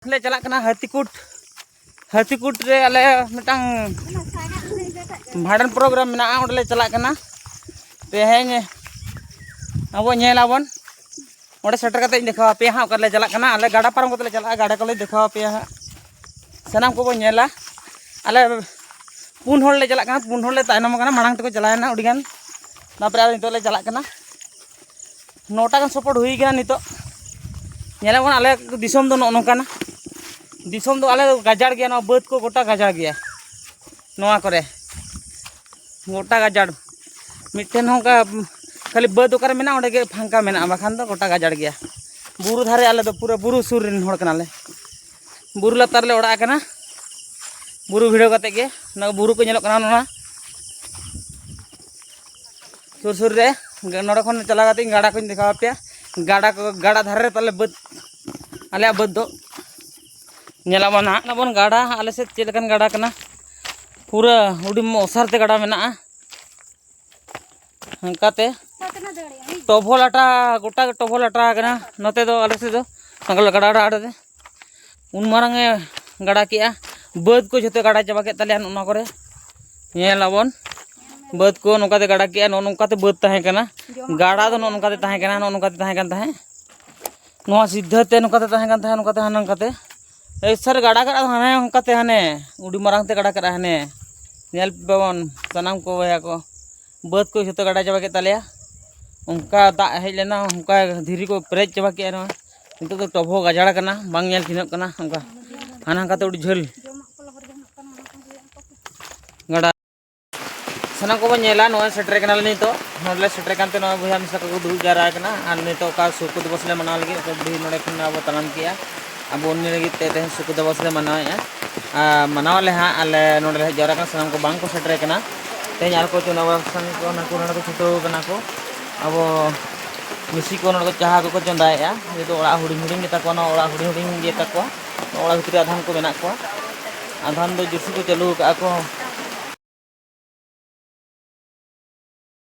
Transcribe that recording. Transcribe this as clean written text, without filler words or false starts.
ले चला कना हाथीकूट रे आले मिटांग भाड़न प्रोग्राम मेना ओडले चला कना तेहें अब नेलाबन ओडे सेटर कते देखा पे हां ओकले चला कना आले गाड़ा पारम कते चला गाड़ा कोले देखा पे हां सनाम को नेला आले पुन होड़ ले चला कना पुन होड़ ले तायनम कना मांग तको चलायना उडीगान तापरे आले नितो ले चला कना 9टा गान सपोर्ट हुई गया नितो नेलाबन आले दिसम दो नोनकाना दिसम दो आले गाजाड़ गया ना बद को गोटा गाजाड़ गया नोआ करे गोटा गाजाड़ मिट्टन होंका खाली बद ओकर मेना ओडे गे फांका मेना बाखान दो गोटा गाजाड़ गया बुरु धारे आले दो पूरा बुरु सुर रिन होड़ कनाले बुरु लतार ले ओड़ा कना बुरु भिडियो कते गे ना बुरु को नेलो कना नोना सुर सुर रे नोडे खन चला कते गाड़ा को देखा पे गाड़ा धारे तले बद आले बद दो नेलाबन हाबन गाड़ा आले से चेलकन गाड़ा कना पूरा उडी ओसारते गाड़ा मेना हंकाते टोभोलाटा गोटा टोभोलाटा कना नते दो आले से दो संगल गाड़ा आड़े उन मारंगे गाड़ा किया बद को जते गाड़ा चाबा के तले नोना करे नेलाबन बद को नोकाते गाड़ा किया नोकाते बद ताहे कना गाड़ा दो नोकाते ताहे कना नोकाते ताहे कन ताहे नोआ सिद्धते नोकाते ताहे कन ताहे नोकाते हनंकाते सर गाड़ा करा हने उनकाते हने उडी मारंग ते गाड़ा करा हने नेल पेबन सनाम को वया को बद को जतो गाड़ा चाबा के तलेया उनका दा हेज लेना उनका धीरी को प्रेज चाबा के ना नितो तो टोभो गाजाड़ कना बांग नेल थिनक कना उनका हाना काते उडी झल गाड़ा सनाम को नेला नो सेटर कना नितो नोडले सेटर कानते नो भया मिसा को दु जारा कना आर नितो का सुकु दिवस ले मनाव लगे तो दी नोडे खन अब तलाम किया अब उन्नी लगी ते सुकु दिवस ले मनावे मनावले हाँ आले नोडे जरा का सनाम को बांग को सेटर कना तेज आर को चुनाव संग को ना को नोडे को छुटो कना को अब मिसी को नोडे को चाहा को चंदाया ये तो ओड़ा हुडिंग हुडिंग गेता को ना ओड़ा हुडिंग हुडिंग गेता को ओड़ा भितरी आधान को मेना को आधान दो जुसी को चालू का को